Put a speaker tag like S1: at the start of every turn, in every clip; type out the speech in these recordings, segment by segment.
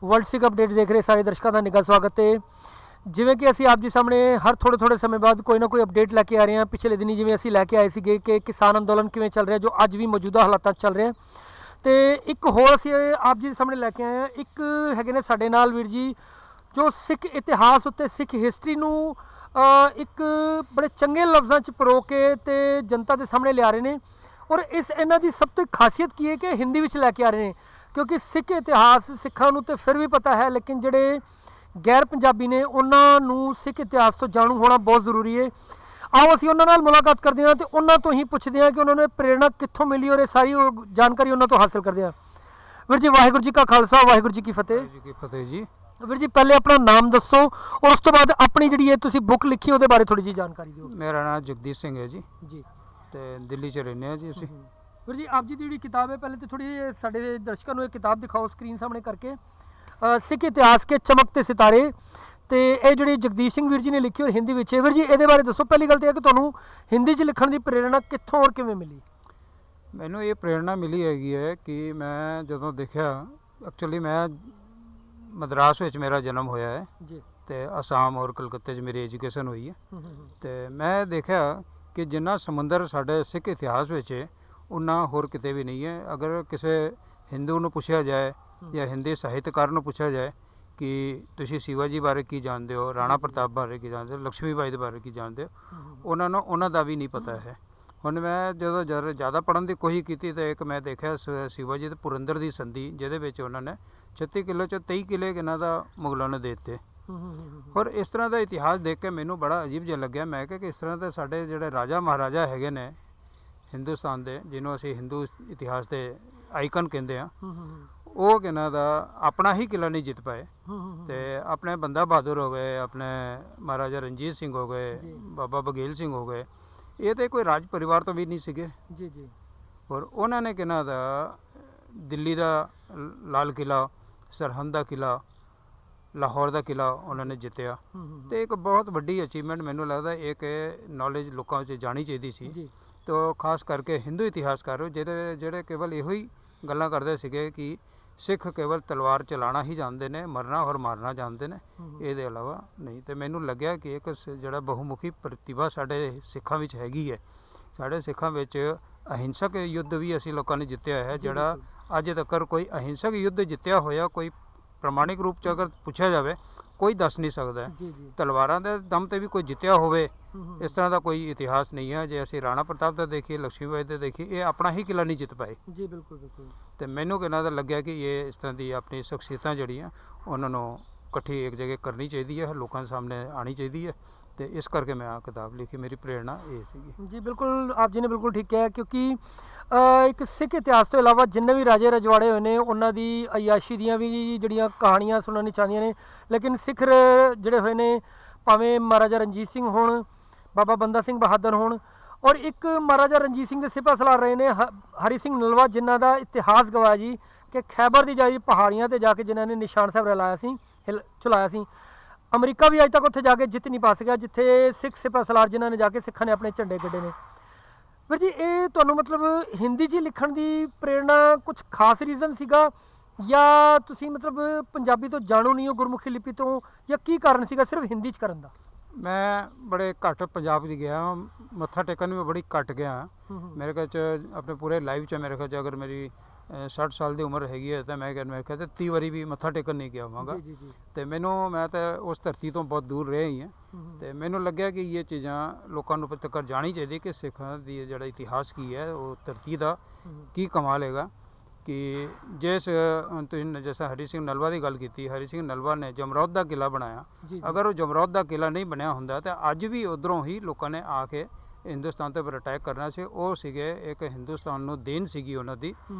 S1: World Sikh update देख रहे सारे दर्शकों का निघा स्वागत है। जिमें कि असी आप जी सामने हर थोड़े थोड़े समय बाद कोई ना कोई अपडेट लैके आ रहे हैं। पिछले दिनी जिमें असी लैके आए थे कि किसान अंदोलन किवें चल रहा, जो अज भी मौजूदा हालात चल रहे हैं। तो एक होर असी आप जी सामने लैके आए हैं। एक है ने साडे नाल वीर जी, जो सिख इतिहास उत्ते सिख हिस्टरी नूं एक बड़े चंगे लफ्ज़ों च परो के ते जनता के सामने लिया रहे हैं। और इस इन्हां दी सब तो खासियत की है कि हिंदी विच लैके आ रहे हैं, क्योंकि सिख इतिहास सिखां नूं ते फिर भी पता है, लेकिन जिहड़े गैर पंजाबी ने उन्हां नूं सिख इतिहास तो जाणू होना बहुत जरूरी है। आओ असीं उन्हां नाल मुलाकात करते हैं तो उन्हां तो ही पुछदे हैं कि उन्होंने प्रेरणा कित्थों मिली और ये सारी जानकारी उन्हां तो हासिल करते हैं। वीर जी वाहिगुरू जी का खालसा वाहिगुरू जी की फतेह।
S2: जी की फतेह जी।
S1: वीर जी पहले अपना नाम दसो और उस तो बाद अपनी जिहड़ी है तुसीं बुक लिखी ਉਹਦੇ बारे थोड़ी जी जानकारी दिओ।
S2: मेरा नाम जगदीश सिंह है जी
S1: जी
S2: ਤੇ ਦਿੱਲੀ 'ਚ ਰਹਿੰਦੇ ਆ ਜੀ ਅਸੀਂ।
S1: ਵੀਰ ਜੀ ਆਪ ਜੀ ਦੀ ਜਿਹੜੀ ਕਿਤਾਬ ਹੈ, ਪਹਿਲੇ ਤੇ ਥੋੜੀ ਸਾਡੇ ਦਰਸ਼ਕਾਂ ਨੂੰ ਇਹ ਕਿਤਾਬ ਦਿਖਾਓ ਸਕਰੀਨ ਸਾਹਮਣੇ ਕਰਕੇ। ਸਿੱਖ ਇਤਿਹਾਸ ਕੇ ਚਮਕਤੇ ਸਿਤਾਰੇ, ਤੇ ਇਹ ਜਿਹੜੀ ਜਗਦੀਸ਼ ਸਿੰਘ ਵੀਰ ਜੀ ਨੇ ਲਿਖੀ ਔਰ ਹਿੰਦੀ ਵਿੱਚ ਹੈ। ਵੀਰ ਜੀ ਇਹਦੇ ਬਾਰੇ ਦੱਸੋ। ਪਹਿਲੀ ਗੱਲ ਤੇ ਇਹ ਕਿ ਤੁਹਾਨੂੰ ਹਿੰਦੀ 'ਚ ਲਿਖਣ ਦੀ ਪ੍ਰੇਰਣਾ ਕਿੱਥੋਂ ਔਰ ਕਿਵੇਂ ਮਿਲੀ?
S2: ਮੈਨੂੰ ਇਹ ਪ੍ਰੇਰਣਾ ਮਿਲੀ ਹੈਗੀ ਹੈ ਕਿ ਮੈਂ ਜਦੋਂ ਦੇਖਿਆ, ਐਕਚੁਅਲੀ ਮੈਂ ਮਦਰਾਸ ਵਿੱਚ ਮੇਰਾ ਜਨਮ ਹੋਇਆ ਹੈ
S1: ਜੀ
S2: ਤੇ ਅਸਾਮ ਔਰ ਕਲਕੱਤੇ 'ਚ ਮੇਰੀ ਐਜੂਕੇਸ਼ਨ ਹੋਈ ਹੈ। ਤੇ ਮੈਂ ਦੇਖਿਆ ਕਿ ਜਿੰਨਾ ਸਮੁੰਦਰ ਸਾਡੇ ਸਿੱਖ ਇਤਿਹਾਸ ਵਿੱਚ ਹੈ ਉਨਾ ਹੋਰ ਕਿਤੇ ਵੀ ਨਹੀਂ ਹੈ। ਅਗਰ ਕਿਸੇ ਹਿੰਦੂ ਨੂੰ ਪੁੱਛਿਆ ਜਾਏ ਜਾਂ ਹਿੰਦੀ ਸਾਹਿਤਕਾਰ ਨੂੰ ਪੁੱਛਿਆ ਜਾਏ ਕਿ ਤੁਸੀਂ ਸ਼ਿਵਾ ਜੀ ਬਾਰੇ ਕੀ ਜਾਣਦੇ ਹੋ, ਰਾਣਾ ਪ੍ਰਤਾਪ ਬਾਰੇ ਕੀ ਜਾਣਦੇ ਹੋ, ਲక్ష్ਮੀ ਬਾਈ ਦੇ ਬਾਰੇ ਕੀ ਜਾਣਦੇ ਹੋ, ਉਹਨਾਂ ਨੂੰ ਉਹਨਾਂ ਦਾ ਵੀ ਨਹੀਂ ਪਤਾ ਹੈ। ਹੁਣ ਮੈਂ ਜਦੋਂ ਜ਼ਿਆਦਾ ਪੜ੍ਹਨ ਦੀ ਕੋਸ਼ਿਸ਼ ਕੀਤੀ ਤਾਂ ਇੱਕ ਮੈਂ ਦੇਖਿਆ ਸ਼ਿਵਾ ਜੀ ਤੇ ਪੁਰੰਦਰ ਦੀ ਸੰਧੀ, ਜਿਹਦੇ ਵਿੱਚ ਉਹਨਾਂ ਨੇ 36 ਕਿਲੋ 'ਚ 23 ਕਿਲੇ ਇਹਨਾਂ ਦਾ ਮੁਗਲਾਂ ਨੇ ਦੇ ਦਿੱਤੇ। ਔਰ ਇਸ ਤਰ੍ਹਾਂ ਦਾ ਇਤਿਹਾਸ ਦੇਖ ਕੇ ਮੈਨੂੰ ਬੜਾ ਅਜੀਬ ਜਿਹਾ ਲੱਗਿਆ। ਮੈਂ ਕਿਹਾ ਕਿ ਇਸ ਤਰ੍ਹਾਂ ਦੇ ਸਾਡੇ ਜਿਹੜੇ ਰਾਜਾ ਮਹਾਰਾਜਾ ਹੈਗੇ ਨੇ ਹਿੰਦੁਸਤਾਨ ਦੇ, ਜਿਹਨੂੰ ਅਸੀਂ ਹਿੰਦੂ ਇਤਿਹਾਸ ਦੇ ਆਈਕਨ ਕਹਿੰਦੇ ਹਾਂ, ਉਹ ਇਹਨਾਂ ਦਾ ਆਪਣਾ ਹੀ ਕਿਲਾ ਨਹੀਂ ਜਿੱਤ ਪਾਏ। ਤੇ ਆਪਣੇ ਬੰਦਾ ਬਹਾਦਰ ਹੋ ਗਏ, ਆਪਣੇ ਮਹਾਰਾਜਾ ਰਣਜੀਤ ਸਿੰਘ ਹੋ ਗਏ, ਬਾਬਾ ਬਘੇਲ ਸਿੰਘ ਹੋ ਗਏ, ਇਹ ਤਾਂ ਕੋਈ ਰਾਜ ਪਰਿਵਾਰ ਤੋਂ ਵੀ ਨਹੀਂ ਸੀਗੇ ਜੀ ਜੀ। ਔਰ ਉਹਨਾਂ ਨੇ ਕਿਹਨਾਂ ਦਾ ਦਿੱਲੀ ਦਾ ਲਾਲ ਕਿਲਾ, ਸਰਹੰਦ ਦਾ ਕਿਲਾ, ਲਾਹੌਰ ਦਾ ਕਿਲਾ ਉਹਨਾਂ ਨੇ ਜਿੱਤਿਆ। ਤੇ ਇੱਕ ਬਹੁਤ ਵੱਡੀ ਅਚੀਵਮੈਂਟ ਮੈਨੂੰ ਲੱਗਦਾ ਇੱਕ ਨੌਲੇਜ ਲੋਕਾਂ ਵਿੱਚ ਜਾਣੀ ਚਾਹੀਦੀ ਸੀ। ਤੋ ਖਾਸ ਕਰਕੇ ਹਿੰਦੂ ਇਤਿਹਾਸਕਾਰ ਜਿਹੜੇ ਕੇਵਲ ਇਹੋ ਹੀ ਗੱਲਾਂ ਕਰਦੇ ਸੀਗੇ ਕਿ ਸਿੱਖ ਕੇਵਲ ਤਲਵਾਰ ਚਲਾਉਣਾ ਹੀ ਜਾਣਦੇ ਨੇ, ਮਰਨਾ ਔਰ ਮਾਰਨਾ ਜਾਣਦੇ ਨੇ, ਇਹਦੇ ਇਲਾਵਾ ਨਹੀਂ। ਤੇ ਮੈਨੂੰ ਲੱਗਿਆ ਕਿ ਇੱਕ ਜਿਹੜਾ ਬਹੁਮੁਖੀ ਪ੍ਰਤਿਭਾ ਸਾਡੇ ਸਿੱਖਾਂ ਵਿੱਚ ਹੈਗੀ ਹੈ। ਸਾਡੇ ਸਿੱਖਾਂ ਵਿੱਚ ਅਹਿੰਸਕ ਯੁੱਧ ਵੀ ਅਸੀਂ ਲੋਕਾਂ ਨੇ ਜਿੱਤਿਆ ਹੈ, ਜਿਹੜਾ ਅੱਜ ਤੱਕ ਕੋਈ ਅਹਿੰਸਕ ਯੁੱਧ ਜਿੱਤਿਆ ਹੋਇਆ ਕੋਈ ਪ੍ਰਮਾਣਿਕ ਰੂਪ 'ਚ ਅਗਰ ਪੁੱਛਿਆ ਜਾਵੇ ਕੋਈ ਦੱਸ ਨਹੀਂ ਸਕਦਾ। ਤਲਵਾਰਾਂ ਦੇ ਦਮ 'ਤੇ ਵੀ ਕੋਈ ਜਿੱਤਿਆ ਹੋਵੇ ਇਸ ਤਰ੍ਹਾਂ ਦਾ ਕੋਈ ਇਤਿਹਾਸ ਨਹੀਂ ਹੈ। ਜੇ ਅਸੀਂ ਰਾਣਾ ਪ੍ਰਤਾਪ ਦਾ ਦੇਖੀਏ, ਲక్ష్ਮੀ ਬਾਈ ਦਾ ਦੇਖੀਏ, ਇਹ ਆਪਣਾ ਹੀ ਕਿਲਾ ਨਹੀਂ ਜਿੱਤ ਪਾਏ ਜੀ। ਬਿਲਕੁਲ ਬਿਲਕੁਲ। ਤੇ ਮੈਨੂੰ ਕਿੰਨਾ ਦਾ ਲੱਗਿਆ ਕਿ ਇਹ ਇਸ ਤਰ੍ਹਾਂ ਦੀ ਆਪਣੀ ਸ਼ਖਸੀਅਤਾਂ ਜਿਹੜੀਆਂ ਉਹਨਾਂ ਨੂੰ ਇਕੱਠੀ ਇੱਕ ਜਗ੍ਹਾ ਕਰਨੀ ਚਾਹੀਦੀ ਹੈ, ਲੋਕਾਂ ਦੇ ਸਾਹਮਣੇ ਆਉਣੀ ਚਾਹੀਦੀ ਹੈ। ਤੇ ਇਸ ਕਰਕੇ ਮੈਂ ਆ ਕਿਤਾਬ ਲਿਖੀ। ਮੇਰੀ ਪ੍ਰੇਰਣਾ ਇਹ ਸੀਗੀ ਜੀ। ਬਿਲਕੁਲ ਆਪ ਜੀ ਨੇ ਬਿਲਕੁਲ ਠੀਕ ਕਿਹਾ, ਕਿਉਂਕਿ ਇੱਕ ਸਿੱਖ ਇਤਿਹਾਸ ਤੋਂ ਇਲਾਵਾ ਜਿੰਨੇ ਵੀ ਰਾਜੇ ਰਜਵਾੜੇ ਹੋਏ ਨੇ ਉਹਨਾਂ ਦੀ ਅਯਾਸ਼ੀ ਦੀਆਂ ਵੀ ਜਿਹੜੀਆਂ ਕਹਾਣੀਆਂ ਸੁਣਨੀ ਚਾਹੁੰਦੀਆਂ ਨੇ। ਲੇਕਿਨ ਸਿੱਖ ਜਿਹੜੇ ਹੋਏ ਨੇ, ਭਾਵੇਂ ਮਹਾਰਾਜਾ ਰਣਜੀਤ ਸਿੰਘ ਹੋਣ, ਬਾਬਾ ਬੰਦਾ ਸਿੰਘ ਬਹਾਦਰ ਹੋਣ, ਔਰ ਇੱਕ ਮਹਾਰਾਜਾ ਰਣਜੀਤ ਸਿੰਘ ਦੇ ਸਿਪਾਹ ਸਲਾਰ ਰਹੇ ਨੇ ਹਰੀ ਸਿੰਘ ਨਲਵਾ, ਜਿਨ੍ਹਾਂ ਦਾ ਇਤਿਹਾਸ ਗਵਾਇਆ ਜੀ ਕਿ ਖੈਬਰ ਦੀ ਜਾਈ ਪਹਾੜੀਆਂ 'ਤੇ ਜਾ ਕੇ ਜਿਨ੍ਹਾਂ ਨੇ ਨਿਸ਼ਾਨ ਸਾਹਿਬ ਚਲਾਇਆ ਸੀ। ਅਮਰੀਕਾ ਵੀ ਅੱਜ ਤੱਕ ਉੱਥੇ ਜਾ ਕੇ ਜਿੱਤ ਨਹੀਂ ਪਾ ਸਕਿਆ, ਜਿੱਥੇ ਸਿੱਖ ਸਿਪਾਹ ਸਲਾਰ ਜਿਨ੍ਹਾਂ ਨੇ ਜਾ ਕੇ ਸਿੱਖਾਂ ਨੇ ਆਪਣੇ ਝੰਡੇ ਗੱਡੇ ਨੇ। ਵੀਰ ਜੀ ਇਹ ਤੁਹਾਨੂੰ ਮਤਲਬ ਹਿੰਦੀ 'ਚ ਲਿਖਣ ਦੀ ਪ੍ਰੇਰਣਾ ਕੁਝ ਖਾਸ ਰੀਜ਼ਨ ਸੀਗਾ, ਜਾਂ ਤੁਸੀਂ ਮਤਲਬ ਪੰਜਾਬੀ ਤੋਂ ਜਾਣੂ ਨਹੀਂ ਹੋ, ਗੁਰਮੁਖੀ ਲਿਪੀ ਤੋਂ, ਜਾਂ ਕੀ ਕਾਰਨ ਸੀਗਾ ਸਿਰਫ ਹਿੰਦੀ 'ਚ ਕਰਨ ਦਾ? ਮੈਂ ਬੜੇ ਘੱਟ ਪੰਜਾਬ 'ਚ ਗਿਆ, ਮੱਥਾ ਟੇਕਣ ਵੀ ਬੜੀ ਘੱਟ ਗਿਆ। ਮੇਰੇ ਕੋਲ 'ਚ ਆਪਣੇ ਪੂਰੇ ਲਾਈਫ 'ਚ ਮੇਰੇ ਕੋਲ 'ਚ ਅਗਰ ਮੇਰੀ 60 ਸਾਲ ਦੀ ਉਮਰ ਹੈਗੀ ਹੈ ਤਾਂ ਮੈਂ ਕਹਿੰਦਾ 30 ਵਾਰੀ ਵੀ ਮੱਥਾ ਟੇਕਣ ਨਹੀਂ ਗਿਆ ਹੋਵਾਂਗਾ। ਅਤੇ ਮੈਂ ਤਾਂ ਉਸ ਧਰਤੀ ਤੋਂ ਬਹੁਤ ਦੂਰ ਰਿਹਾ ਹੀ ਹਾਂ। ਅਤੇ ਮੈਨੂੰ ਲੱਗਿਆ ਕਿ ਇਹ ਚੀਜ਼ਾਂ ਲੋਕਾਂ ਨੂੰ ਤੱਕ ਜਾਣੀ ਚਾਹੀਦੀ ਕਿ ਸਿੱਖਾਂ ਦੀ ਜਿਹੜਾ ਇਤਿਹਾਸ ਕੀ ਹੈ, ਉਹ ਧਰਤੀ ਦਾ ਕੀ ਕਮਾਲ ਹੈਗਾ। ਕਿ ਤੁਸੀਂ ਜੈਸਾ ਹਰੀ ਸਿੰਘ ਨਲਵਾ ਦੀ ਗੱਲ ਕੀਤੀ, ਹਰੀ ਸਿੰਘ ਨਲਵਾ ਨੇ ਜਮਰੌਦ ਦਾ ਕਿਲਾ ਬਣਾਇਆ। ਅਗਰ ਉਹ ਜਮਰੌਦ ਦਾ ਕਿਲਾ ਨਹੀਂ ਬਣਿਆ ਹੁੰਦਾ ਤਾਂ ਅੱਜ ਵੀ ਉੱਧਰੋਂ ਹੀ ਲੋਕਾਂ ਨੇ ਆ ਕੇ ਹਿੰਦੁਸਤਾਨ 'ਤੇ ਪਰ ਅਟੈਕ ਕਰਨਾ ਸੀ। ਉਹ ਸੀਗੇ ਇੱਕ ਹਿੰਦੁਸਤਾਨ ਨੂੰ ਦੇਣ ਸੀਗੀ ਉਹਨਾਂ ਦੀ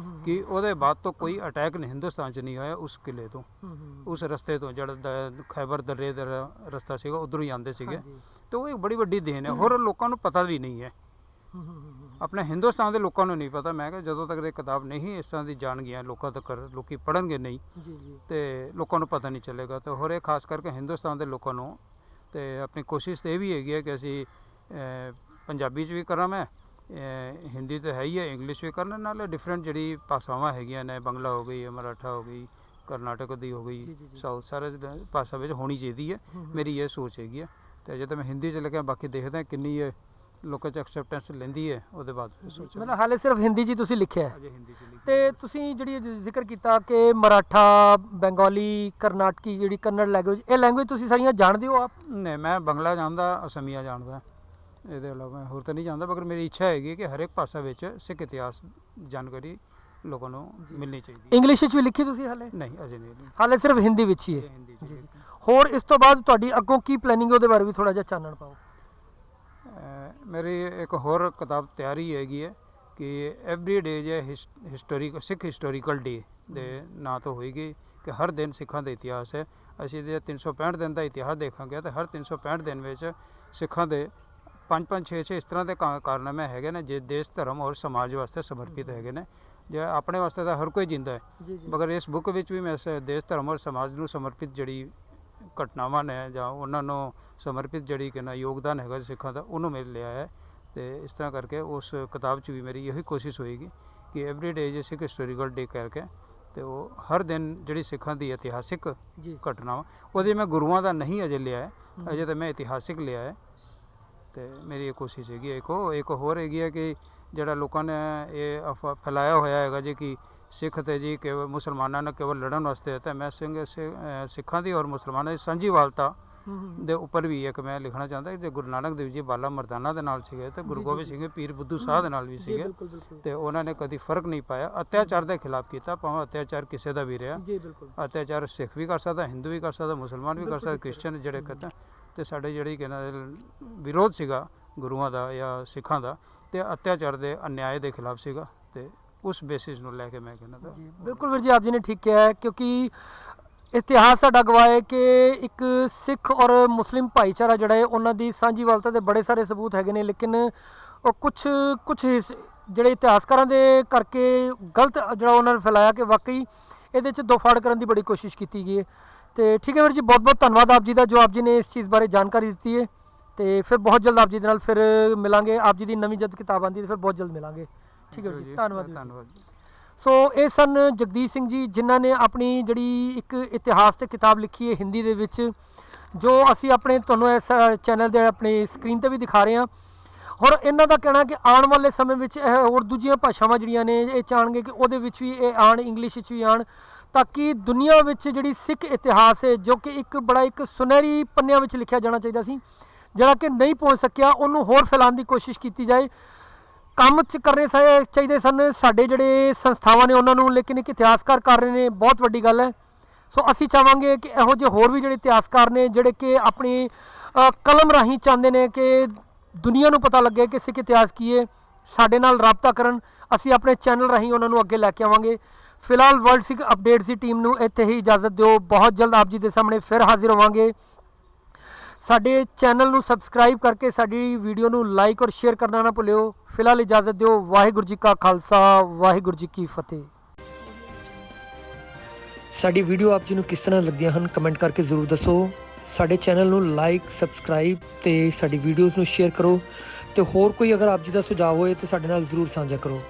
S2: ਕਿ ਉਹਦੇ ਬਾਅਦ ਤੋਂ ਕੋਈ ਅਟੈਕ ਨਹੀਂ ਹਿੰਦੁਸਤਾਨ 'ਚ ਨਹੀਂ ਹੋਇਆ। ਉਸ ਕਿਲੇ ਤੋਂ, ਉਸ ਰਸਤੇ ਤੋਂ, ਜਿਹੜਾ ਖੈਬਰ ਦਰੇ ਦਾ ਰਸਤਾ ਸੀਗਾ, ਉੱਧਰੋਂ ਹੀ ਆਉਂਦੇ ਸੀਗੇ। ਅਤੇ ਉਹ ਇੱਕ ਬੜੀ ਵੱਡੀ ਦੇਣ ਹੈ। ਹੋਰ ਲੋਕਾਂ ਨੂੰ ਪਤਾ ਵੀ ਨਹੀਂ ਹੈ, ਆਪਣੇ ਹਿੰਦੁਸਤਾਨ ਦੇ ਲੋਕਾਂ ਨੂੰ ਨਹੀਂ ਪਤਾ। ਮੈਂ ਕਿਹਾ ਜਦੋਂ ਤੱਕ ਇਹ ਕਿਤਾਬ ਨਹੀਂ ਇਸ ਤਰ੍ਹਾਂ ਦੀ ਜਾਣਗੀਆਂ ਲੋਕਾਂ ਤੱਕ, ਲੋਕ ਪੜ੍ਹਨਗੇ ਨਹੀਂ ਅਤੇ ਲੋਕਾਂ ਨੂੰ ਪਤਾ ਨਹੀਂ ਚੱਲੇਗਾ। ਅਤੇ ਹੋਰ ਇਹ ਖਾਸ ਕਰਕੇ ਹਿੰਦੁਸਤਾਨ ਦੇ ਲੋਕਾਂ ਨੂੰ। ਅਤੇ ਆਪਣੀ ਕੋਸ਼ਿਸ਼ ਤਾਂ ਇਹ ਵੀ ਹੈਗੀ ਹੈ ਕਿ ਅਸੀਂ ਪੰਜਾਬੀ 'ਚ ਵੀ ਕਰਾਂ, ਮੈਂ ਹਿੰਦੀ ਤਾਂ ਹੈ ਹੀ ਹੈ, ਇੰਗਲਿਸ਼ ਵੀ ਕਰਨਾ, ਨਾਲੇ ਡਿਫਰੈਂਟ ਜਿਹੜੀ ਭਾਸ਼ਾਵਾਂ ਹੈਗੀਆਂ ਨੇ, ਬੰਗਲਾ ਹੋ ਗਈ, ਮਰਾਠਾ ਹੋ ਗਈ, ਕਰਨਾਟਕ ਦੀ ਹੋ
S1: ਜੀ,
S2: ਗਈ,
S1: ਜੀ।
S2: ਸਾਊਥ ਸਾਰੇ ਭਾਸ਼ਾ ਵਿੱਚ ਹੋਣੀ ਚਾਹੀਦੀ ਹੈ। ਮੇਰੀ ਇਹ ਸੋਚ ਹੈਗੀ ਹੈ। ਤੇ ਅਜੇ ਤਾਂ ਮੈਂ ਹਿੰਦੀ 'ਚ ਲੱਗਿਆ, ਬਾਕੀ ਦੇਖਦੇ ਹਾਂ ਕਿੰਨੀ ਇਹ ਲੋਕਾਂ 'ਚ ਐਕਸੈਪਟੈਂਸ ਲੈਂਦੀ ਹੈ, ਉਹਦੇ ਬਾਅਦ ਸੋਚਾਂਗੇ।
S1: ਮਤਲਬ ਹਾਲੇ ਸਿਰਫ ਹਿੰਦੀ 'ਚ ਹੀ ਤੁਸੀਂ ਲਿਖਿਆ ਹੈ।
S2: ਅਜੇ ਹਿੰਦੀ 'ਚ ਲਿਖੀ
S1: ਤੇ ਤੁਸੀਂ ਜਿਹੜੀ ਜ਼ਿਕਰ ਕੀਤਾ ਕਿ ਮਰਾਠਾ, ਬੰਗਾਲੀ, ਕਰਨਾਟਕੀ, ਜਿਹੜੀ ਕੰਨੜ ਲੈਂਗੁਏਜ, ਇਹ ਲੈਂਗੁਏਜ ਤੁਸੀਂ ਸਾਰੀਆਂ ਜਾਣਦੇ ਹੋ ਆਪ?
S2: ਨਹੀਂ, ਮੈਂ ਬੰਗਲਾ ਜਾਣਦਾ, ਅਸਮੀਆ ਜਾਣਦਾ, ਇਹਦੇ ਇਲਾਵਾ ਹੋਰ ਤਾਂ ਨਹੀਂ ਜਾਣਦਾ। ਮਗਰ ਮੇਰੀ ਇੱਛਾ ਹੈਗੀ ਕਿ ਹਰ ਇੱਕ ਭਾਸ਼ਾ ਵਿੱਚ ਸਿੱਖ ਇਤਿਹਾਸ ਜਾਣਕਾਰੀ ਲੋਕਾਂ ਨੂੰ ਮਿਲਣੀ ਚਾਹੀਦੀ ਹੈ।
S1: ਇੰਗਲਿਸ਼ ਵਿੱਚ ਵੀ ਲਿਖੀ ਤੁਸੀਂ ਹਾਲੇ?
S2: ਨਹੀਂ, ਅਜੇ ਨਹੀਂ।
S1: ਹਾਲੇ ਸਿਰਫ ਹਿੰਦੀ ਵਿੱਚ ਹੀ ਹੈ।
S2: ਹਿੰਦੀ 'ਚ
S1: ਜੀ, ਜੀ।
S2: ਲਿਖੀ।
S1: ਹੋਰ ਇਸ ਤੋਂ ਬਾਅਦ ਤੁਹਾਡੀ ਅੱਗੋਂ ਕੀ ਪਲੈਨਿੰਗ ਹੈ, ਉਹਦੇ ਬਾਰੇ ਵੀ ਥੋੜਾ ਜਿਹਾ ਚਾਨਣ ਪਾਓ।
S2: ਮੇਰੀ ਇੱਕ ਹੋਰ ਕਿਤਾਬ ਤਿਆਰੀ ਹੈਗੀ ਹੈ ਕਿ ਐਵਰੀ ਡੇ ਜੇ ਸਿੱਖ ਹਿਸਟੋਰੀਕਲ ਡੇ ਦੇ ਨਾਂ ਤੋਂ ਹੋਏਗੀ, ਕਿ ਹਰ ਦਿਨ ਸਿੱਖਾਂ ਦਾ ਇਤਿਹਾਸ ਹੈ। ਅਸੀਂ ਜੇ 365 ਦਿਨ ਦਾ ਇਤਿਹਾਸ ਦੇਖਾਂਗੇ ਤਾਂ ਹਰ 365 ਦਿਨ ਵਿੱਚ ਸਿੱਖਾਂ ਦੇ 5-5, 6-6 ਇਸ ਤਰ੍ਹਾਂ ਦੇ ਕਾਰਨਾਮੇ ਹੈਗੇ ਨੇ ਜੇ ਦੇਸ਼, ਧਰਮ ਔਰ ਸਮਾਜ ਵਾਸਤੇ ਸਮਰਪਿਤ ਹੈਗੇ ਨੇ। ਜੇ ਆਪਣੇ ਵਾਸਤੇ ਤਾਂ ਹਰ ਕੋਈ ਜਿੰਦਾ ਹੈ,
S1: ਜੀ, ਜੀ।
S2: ਮਗਰ ਇਸ ਬੁੱਕ ਵਿੱਚ ਵੀ ਮੈਂ ਦੇਸ਼, ਧਰਮ ਔਰ ਸਮਾਜ ਨੂੰ ਸਮਰਪਿਤ ਜਿਹੜੀ ਘਟਨਾਵਾਂ ਨੇ ਜਾਂ ਉਹਨਾਂ ਨੂੰ ਸਮਰਪਿਤ ਜਿਹੜੀ ਕਿ ਨਾ ਯੋਗਦਾਨ ਹੈਗਾ ਸਿੱਖਾਂ ਦਾ, ਉਹਨੂੰ ਮੇਰੇ ਲਿਆ ਹੈ। ਤੇ ਇਸ ਤਰ੍ਹਾਂ ਕਰਕੇ ਉਸ ਕਿਤਾਬ 'ਚ ਵੀ ਮੇਰੀ ਇਹੀ ਕੋਸ਼ਿਸ਼ ਹੋਏਗੀ ਕਿ ਐਵਰੀ ਡੇ ਜੇ ਸਿੱਖ ਹਿਸਟੋਰੀਕਲ ਡੇ ਕਰਕੇ ਤੇ ਉਹ ਹਰ ਦਿਨ ਜਿਹੜੀ ਸਿੱਖਾਂ ਦੀ ਇਤਿਹਾਸਿਕ
S1: ਜੀ।
S2: ਘਟਨਾਵਾਂ, ਉਹਦੇ ਮੈਂ ਗੁਰੂਆਂ ਦਾ ਨਹੀਂ ਅਜੇ ਲਿਆ ਹੈ, ਅਜੇ ਤਾਂ ਮੈਂ ਇਤਿਹਾਸਿਕ ਲਿਆ ਹੈ। ਤੇ ਮੇਰੀ ਇਹ ਕੋਸ਼ਿਸ਼ ਹੈਗੀ ਹੈ। ਇੱਕ ਹੋਰ ਹੈਗੀ ਹੈ ਕਿ ਜਿਹੜਾ ਲੋਕਾਂ ਨੇ ਇਹ ਫੈਲਾਇਆ ਹੋਇਆ ਹੈਗਾ ਜੀ ਕਿ ਸਿੱਖ ਤੇ ਜੀ ਕੇਵਲ ਮੁਸਲਮਾਨਾਂ ਨਾਲ ਕੇਵਲ ਲੜਨ ਵਾਸਤੇ ਹੈ, ਤਾਂ ਮੈਂ ਸਿੱਖਾਂ ਦੀ ਔਰ ਮੁਸਲਮਾਨਾਂ ਦੀ ਸਾਂਝੀਵਾਲਤਾ ਦੇ ਉੱਪਰ ਵੀ ਇੱਕ ਮੈਂ ਲਿਖਣਾ ਚਾਹੁੰਦਾ ਕਿ ਜੇ ਗੁਰੂ ਨਾਨਕ ਦੇਵ ਜੀ ਬਾਲਾ ਮਰਦਾਨਾ ਦੇ ਨਾਲ ਸੀਗੇ ਤੇ ਗੁਰੂ ਗੋਬਿੰਦ ਸਿੰਘ ਪੀਰ ਬੁੱਧੂ ਸ਼ਾਹ ਦੇ ਨਾਲ ਵੀ ਸੀਗੇ,
S1: ਬਿਲਕੁਲ, ਬਿਲਕੁਲ।
S2: ਤੇ ਉਹਨਾਂ ਨੇ ਕਦੀ ਫਰਕ ਨਹੀਂ ਪਾਇਆ, ਅਤਿਆਚਾਰ ਦੇ ਖਿਲਾਫ ਕੀਤਾ, ਭਾਵੇਂ ਅਤਿਆਚਾਰ ਕਿਸੇ ਦਾ ਵੀ ਰਿਹਾ।
S1: ਜੀ, ਬਿਲਕੁਲ।
S2: ਅਤਿਆਚਾਰ ਸਿੱਖ ਵੀ ਕਰ ਸਕਦਾ, ਹਿੰਦੂ ਵੀ ਕਰ ਸਕਦਾ, ਮੁਸਲਮਾਨ ਵੀ ਕਰ ਸਕਦਾ, ਕ੍ਰਿਸਚਨ ਜਿਹੜੇ ਕਹਿੰਦੇ। ਤੇ ਸਾਡੇ ਜਿਹੜੀ ਕਿ ਵਿਰੋਧ ਸੀਗਾ ਗੁਰੂਆਂ ਦਾ ਜਾਂ ਸਿੱਖਾਂ ਦਾ, ਤੇ ਅਤਿਆਚਾਰ ਦੇ ਅਨਿਆਏ ਦੇ ਖਿਲਾਫ ਸੀਗਾ। ਤੇ ਉਸ ਬੇਸਿਸ ਨੂੰ ਲੈ ਕੇ ਮੈਂ ਕਹਿੰਦਾ
S1: ਜੀ, ਬਿਲਕੁਲ ਵੀਰ ਜੀ, ਆਪ ਜੀ ਨੇ ਠੀਕ ਕਿਹਾ ਹੈ, ਕਿਉਂਕਿ ਇਤਿਹਾਸ ਸਾਡਾ ਗਵਾਹ ਹੈ ਕਿ ਇੱਕ ਸਿੱਖ ਔਰ ਮੁਸਲਿਮ ਭਾਈਚਾਰਾ ਜਿਹੜਾ ਹੈ ਉਹਨਾਂ ਦੀ ਸਾਂਝੀਵਾਲਤਾ ਦੇ ਬੜੇ ਸਾਰੇ ਸਬੂਤ ਹੈਗੇ ਨੇ, ਲੇਕਿਨ ਉਹ ਕੁਝ ਜਿਹੜੇ ਇਤਿਹਾਸਕਾਰਾਂ ਦੇ ਕਰਕੇ ਗਲਤ ਜਿਹੜਾ ਉਹਨਾਂ ਨੇ ਫੈਲਾਇਆ ਕਿ ਵਾਕਈ ਇਹਦੇ 'ਚ ਦੋਫਾੜ ਕਰਨ ਦੀ ਬੜੀ ਕੋਸ਼ਿਸ਼ ਕੀਤੀ ਗਈ ਹੈ। ਤੇ ਠੀਕ ਹੈ ਵੀਰ ਜੀ, ਬਹੁਤ ਬਹੁਤ ਧੰਨਵਾਦ ਆਪ ਜੀ ਦਾ ਜੋ ਆਪ ਜੀ ਨੇ ਇਸ ਚੀਜ਼ ਬਾਰੇ ਜਾਣਕਾਰੀ ਦਿੱਤੀ ਹੈ। ਤੇ ਫਿਰ ਬਹੁਤ ਜਲਦ ਆਪ ਜੀ ਦੇ ਨਾਲ ਫਿਰ ਮਿਲਾਂਗੇ। ਆਪ ਜੀ ਦੀ ਨਵੀਂ ਜਦ ਕਿਤਾਬ ਆਉਂਦੀ ਹੈ ਫਿਰ ਬਹੁਤ ਜਲਦ ਮਿਲਾਂਗੇ। ਠੀਕ ਹੈ ਵੀਰ ਜੀ, ਧੰਨਵਾਦ।
S2: ਧੰਨਵਾਦ ਜੀ।
S1: ਸੋ ਇਹ ਸਨ ਜਗਦੀਸ਼ ਸਿੰਘ ਜੀ, ਜਿਨ੍ਹਾਂ ਨੇ ਆਪਣੀ ਜਿਹੜੀ ਇੱਕ ਇਤਿਹਾਸ ਤੇ ਕਿਤਾਬ ਲਿਖੀ ਹੈ ਹਿੰਦੀ ਦੇ ਵਿੱਚ, ਜੋ ਅਸੀਂ ਆਪਣੇ ਤੁਹਾਨੂੰ ਇਸ ਚੈਨਲ ਦੇ ਆਪਣੀ ਸਕਰੀਨ ਤੇ ਵੀ ਦਿਖਾ ਰਹੇ ਹਾਂ। ਔਰ ਇਹਨਾਂ ਦਾ ਕਹਿਣਾ ਕਿ ਆਉਣ ਵਾਲੇ ਸਮੇਂ ਵਿੱਚ ਇਹ ਹੋਰ ਦੂਜੀਆਂ ਭਾਸ਼ਾਵਾਂ ਜਿਹੜੀਆਂ ਨੇ ਇਹ ਚਾਹਣਗੇ ਕਿ ਉਹਦੇ ਵਿੱਚ ਵੀ ਇਹ ਆਉਣ, ਇੰਗਲਿਸ਼ ਵਿੱਚ ਵੀ ਆਉਣ, ਤਾਂ ਕਿ ਦੁਨੀਆ ਵਿੱਚ ਜਿਹੜੀ ਸਿੱਖ ਇਤਿਹਾਸ ਹੈ ਜੋ ਕਿ ਇੱਕ ਸੁਨਹਿਰੀ ਪੰਨਿਆਂ ਵਿੱਚ ਲਿਖਿਆ ਜਾਣਾ ਚਾਹੀਦਾ ਸੀ, ਜਿਹੜਾ ਕਿ ਨਹੀਂ ਪਹੁੰਚ ਸਕਿਆ, ਉਹਨੂੰ ਹੋਰ ਫੈਲਾਉਣ ਦੀ ਕੋਸ਼ਿਸ਼ ਕੀਤੀ ਜਾਏ। ਕੰਮ 'ਚ ਕਰਨੇ ਚਾਹੀਦੇ ਸਨ ਸਾਡੇ ਜਿਹੜੇ ਸੰਸਥਾਵਾਂ ਨੇ ਉਹਨਾਂ ਨੂੰ, ਲੇਕਿਨ ਇੱਕ ਇਤਿਹਾਸਕਾਰ ਕਰ ਰਹੇ ਨੇ, ਬਹੁਤ ਵੱਡੀ ਗੱਲ ਹੈ। ਸੋ ਅਸੀਂ ਚਾਹਾਂਗੇ ਕਿ ਇਹੋ ਜਿਹੇ ਹੋਰ ਵੀ ਜਿਹੜੇ ਇਤਿਹਾਸਕਾਰ ਨੇ ਜਿਹੜੇ ਕਿ ਆਪਣੀ ਕਲਮ ਰਾਹੀਂ ਚਾਹੁੰਦੇ ਨੇ ਕਿ ਦੁਨੀਆ ਨੂੰ ਪਤਾ ਲੱਗੇ ਕਿ ਸਿੱਖ ਇਤਿਹਾਸ ਕੀ ਹੈ, ਸਾਡੇ ਨਾਲ ਰਾਬਤਾ ਕਰਨ। ਅਸੀਂ ਆਪਣੇ ਚੈਨਲ ਰਾਹੀਂ ਉਹਨਾਂ ਨੂੰ ਅੱਗੇ ਲੈ ਕੇ ਆਵਾਂਗੇ। ਫਿਲਹਾਲ ਵਰਲਡ ਸਿੱਖ ਅਪਡੇਟਸ ਦੀ ਟੀਮ ਨੂੰ ਇੱਥੇ ਹੀ ਇਜਾਜ਼ਤ ਦਿਓ। ਬਹੁਤ ਜਲਦ ਆਪ ਜੀ ਦੇ ਸਾਹਮਣੇ ਫਿਰ ਹਾਜ਼ਰ ਹੋਵਾਂਗੇ। ਸਾਡੇ ਚੈਨਲ ਨੂੰ ਸਬਸਕ੍ਰਾਈਬ ਕਰਕੇ ਸਾਡੀ ਵੀਡੀਓ ਨੂੰ ਲਾਈਕ ਔਰ ਸ਼ੇਅਰ ਕਰਨਾ ਨਾ ਭੁੱਲਿਓ। ਫਿਲਹਾਲ ਇਜਾਜ਼ਤ ਦਿਓ। ਵਾਹਿਗੁਰੂ ਜੀ ਕਾ ਖਾਲਸਾ, ਵਾਹਿਗੁਰੂ ਜੀ ਕੀ ਫਤਿਹ। ਸਾਡੀ ਵੀਡੀਓ ਆਪ ਜੀ ਨੂੰ ਕਿਸ ਤਰ੍ਹਾਂ ਲੱਗਦੀਆਂ ਹਨ ਕਮੈਂਟ ਕਰਕੇ ਜ਼ਰੂਰ ਦੱਸੋ। ਸਾਡੇ ਚੈਨਲ ਨੂੰ ਲਾਈਕ, ਸਬਸਕ੍ਰਾਈਬ ਤੇ ਸਾਡੀ ਵੀਡੀਓਜ਼ ਨੂੰ ਸ਼ੇਅਰ ਕਰੋ। ਤੇ ਹੋਰ ਕੋਈ ਅਗਰ ਆਪ ਜੀ ਦਾ ਸੁਝਾਅ ਹੋਏ ਤਾਂ ਸਾਡੇ ਨਾਲ ਜ਼ਰੂਰ ਸਾਂਝਾ ਕਰੋ।